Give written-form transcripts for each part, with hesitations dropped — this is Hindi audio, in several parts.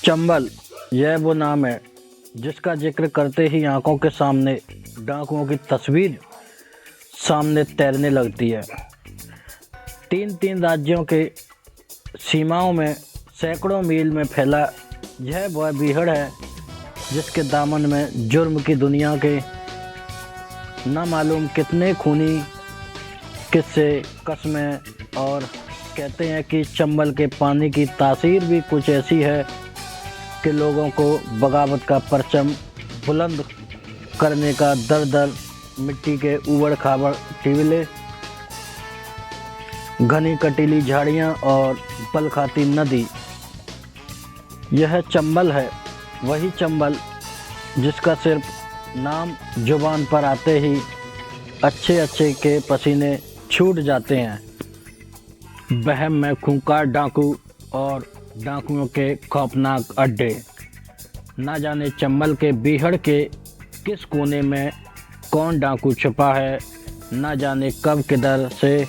चंबल यह वो नाम है जिसका जिक्र करते ही आंखों के सामने डाकुओं की तस्वीर सामने तैरने लगती है। तीन तीन राज्यों के सीमाओं में सैकड़ों मील में फैला यह वह बीहड़ है जिसके दामन में जुर्म की दुनिया के न मालूम कितने खूनी किस्से कस्में, और कहते हैं कि चंबल के पानी की तासीर भी कुछ ऐसी है कि लोगों को बगावत का परचम बुलंद करने का दर दर मिट्टी के ऊबड़ खाबड़ टिवले, घनी कटीली झाड़ियाँ और पल खाती नदी, यह चंबल है। वही चंबल जिसका सिर्फ नाम जुबान पर आते ही अच्छे अच्छे के पसीने छूट जाते हैं। बहम में खूंखार डाकू और डाकुओं के खौफनाक अड्डे। ना जाने चंबल के बीहड़ के किस कोने में कौन डाकू छुपा है, ना जाने कब किधर से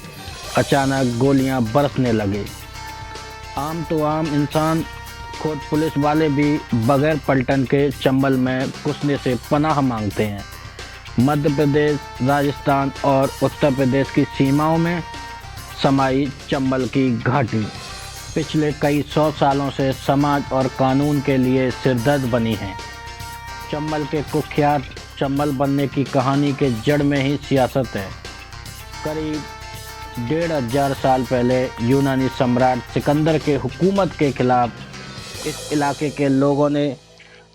अचानक गोलियां बरसने लगे। आम तो आम इंसान, खुद पुलिस वाले भी बगैर पलटन के चंबल में घुसने से पनाह मांगते हैं। मध्य प्रदेश, राजस्थान और उत्तर प्रदेश की सीमाओं में समाई चंबल की घाटी पिछले कई 100 सालों से समाज और कानून के लिए सिरदर्द बनी है। चंबल के कुख्यात चंबल बनने की कहानी के जड़ में ही सियासत है। करीब 1500 साल पहले यूनानी सम्राट सिकंदर के हुकूमत के खिलाफ इस इलाके के लोगों ने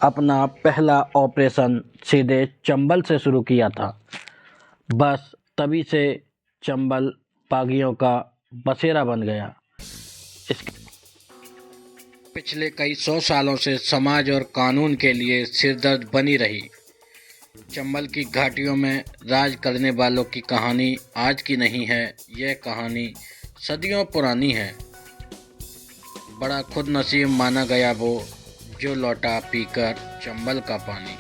अपना पहला ऑपरेशन सीधे चंबल से शुरू किया था। बस तभी से चंबल बागियों का बसेरा बन गया। पिछले कई 100 सालों से समाज और कानून के लिए सिरदर्द बनी रही चंबल की घाटियों में राज करने वालों की कहानी आज की नहीं है। यह कहानी सदियों पुरानी है। बड़ा खुद नसीब माना गया वो जो लौटा पीकर चंबल का पानी।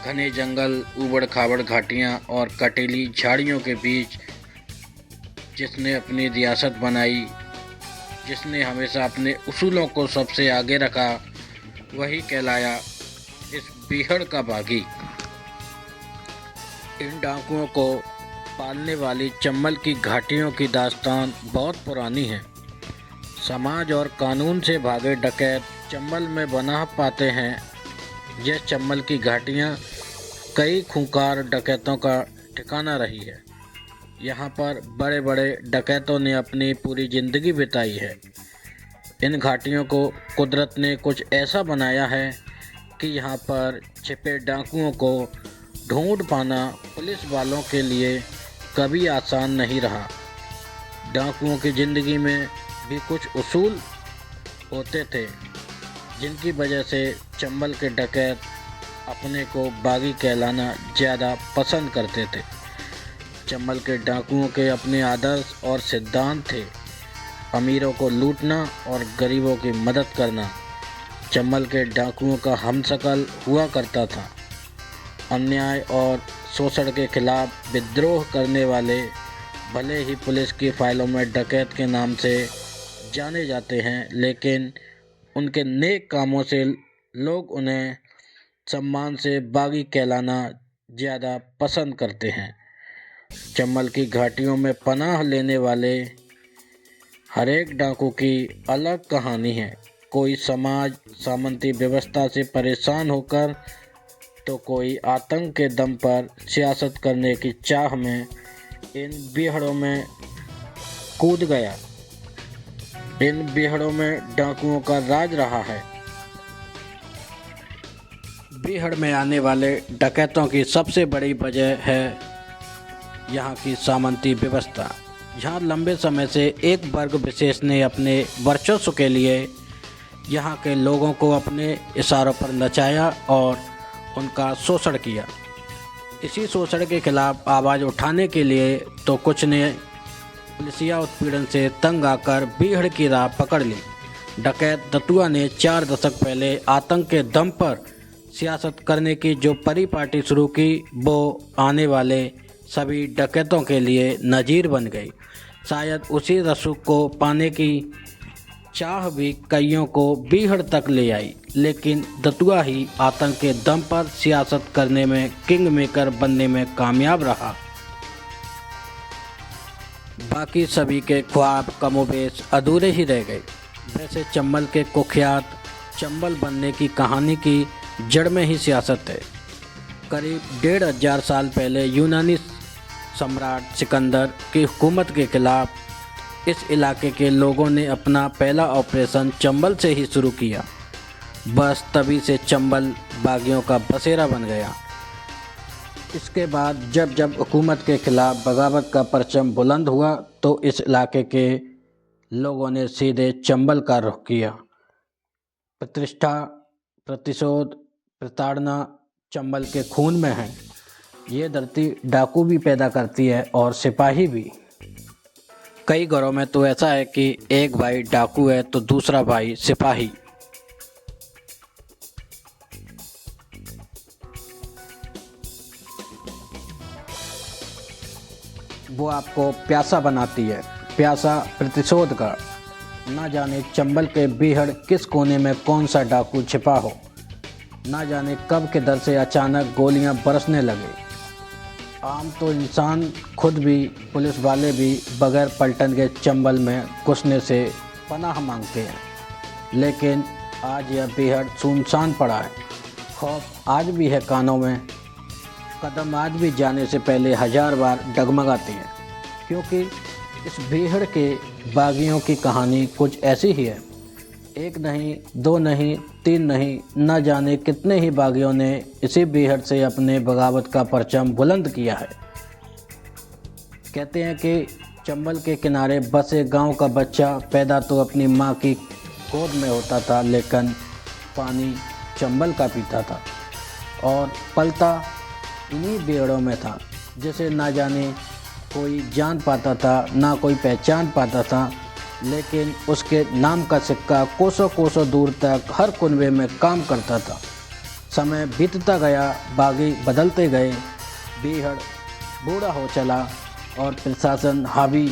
घने जंगल, ऊबड़ खाबड़ घाटियाँ और कटीली झाड़ियों के बीच जिसने अपनी रियासत बनाई, जिसने हमेशा अपने उसूलों को सबसे आगे रखा, वही कहलाया इस बीहड़ का बागी। इन डाकुओं को पालने वाली चंबल की घाटियों की दास्तान बहुत पुरानी है। समाज और कानून से भागे डकैत चंबल में बना पाते हैं। यह चंबल की घाटियाँ कई खूंखार डकैतों का ठिकाना रही है। यहाँ पर बड़े बड़े डकैतों ने अपनी पूरी ज़िंदगी बिताई है। इन घाटियों को कुदरत ने कुछ ऐसा बनाया है कि यहाँ पर छिपे डाकुओं को ढूंढ पाना पुलिस वालों के लिए कभी आसान नहीं रहा। डाकुओं की ज़िंदगी में भी कुछ उसूल होते थे जिनकी वजह से चंबल के डकैत अपने को बागी कहलाना ज़्यादा पसंद करते थे। चंबल के डाकुओं के अपने आदर्श और सिद्धांत थे। अमीरों को लूटना और गरीबों की मदद करना चंबल के डाकुओं का हमशक्ल हुआ करता था। अन्याय और शोषण के खिलाफ विद्रोह करने वाले भले ही पुलिस की फाइलों में डकैत के नाम से जाने जाते हैं, लेकिन उनके नेक कामों से लोग उन्हें सम्मान से बागी कहलाना ज़्यादा पसंद करते हैं। चंबल की घाटियों में पनाह लेने वाले हर एक डाकू की अलग कहानी है। कोई समाज सामंती व्यवस्था से परेशान होकर, तो कोई आतंक के दम पर सियासत करने की चाह में इन बीहड़ों में कूद गया। इन बीहड़ों में डाकुओं का राज रहा है। बीहड़ में आने वाले डकैतों की सबसे बड़ी वजह है यहाँ की सामंती व्यवस्था। यहाँ लंबे समय से एक वर्ग विशेष ने अपने वर्चस्व के लिए यहाँ के लोगों को अपने इशारों पर नचाया और उनका शोषण किया। इसी शोषण के खिलाफ आवाज़ उठाने के लिए तो कुछ ने पुलिसिया उत्पीड़न से तंग आकर बीहड़ की राह पकड़ ली। डकैत दतुआ ने 4 दशक पहले आतंक के दम पर सियासत करने की जो परिपाटी शुरू की, वो आने वाले सभी डकैतों के लिए नज़ीर बन गई। शायद उसी रसूख को पाने की चाह भी कईयों को बीहड़ तक ले आई, लेकिन दतुआ ही आतंक के दम पर सियासत करने में किंग मेकर बनने में कामयाब रहा। बाकी सभी के ख्वाब कमोबेश अधूरे ही रह गए। वैसे चंबल के कुख्यात चंबल बनने की कहानी की जड़ में ही सियासत है। करीब 1500 साल पहले यूनानी सम्राट सिकंदर की हुकूमत के खिलाफ इस इलाके के लोगों ने अपना पहला ऑपरेशन चंबल से ही शुरू किया। बस तभी से चंबल बागियों का बसेरा बन गया। इसके बाद जब जब हुकूमत के खिलाफ बगावत का परचम बुलंद हुआ तो इस इलाके के लोगों ने सीधे चंबल का रुख किया। प्रतिष्ठा, प्रतिशोध, प्रताड़ना चंबल के खून में है। ये धरती डाकू भी पैदा करती है और सिपाही भी। कई घरों में तो ऐसा है कि एक भाई डाकू है तो दूसरा भाई सिपाही। वो आपको प्यासा बनाती है, प्यासा प्रतिशोध का। ना जाने चंबल के बीहड़ किस कोने में कौन सा डाकू छिपा हो। ना जाने कब के दर से अचानक गोलियां बरसने लगे। आम तो इंसान खुद भी, पुलिस वाले भी बगैर पलटन के चंबल में घुसने से पनाह मांगते हैं, लेकिन आज यह बेहद सुनसान पड़ा है। खौफ आज भी है कानों में, कदम आज भी जाने से पहले 1000 बार डगमगाते हैं, क्योंकि इस बेहड़ के बागियों की कहानी कुछ ऐसी ही है। एक नहीं, दो नहीं, 3 नहीं, न जाने कितने ही बागियों ने इसी बेहड़ से अपने बगावत का परचम बुलंद किया है। कहते हैं कि चंबल के किनारे बसे गांव का बच्चा पैदा तो अपनी मां की गोद में होता था, लेकिन पानी चंबल का पीता था और पलता इन्हीं बेहड़ों में था, जिसे ना जाने कोई जान पाता था, ना कोई पहचान पाता था, लेकिन उसके नाम का सिक्का कोसों कोसों दूर तक हर कुनबे में काम करता था। समय बीतता गया, बागी बदलते गए, बीहड़ बूढ़ा हो चला और प्रशासन हावी।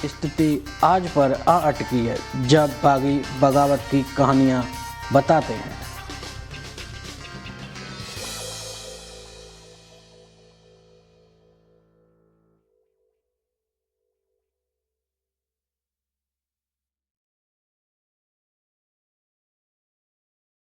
स्थिति आज पर आ अटकी है जब बागी बगावत की कहानियाँ बताते हैं।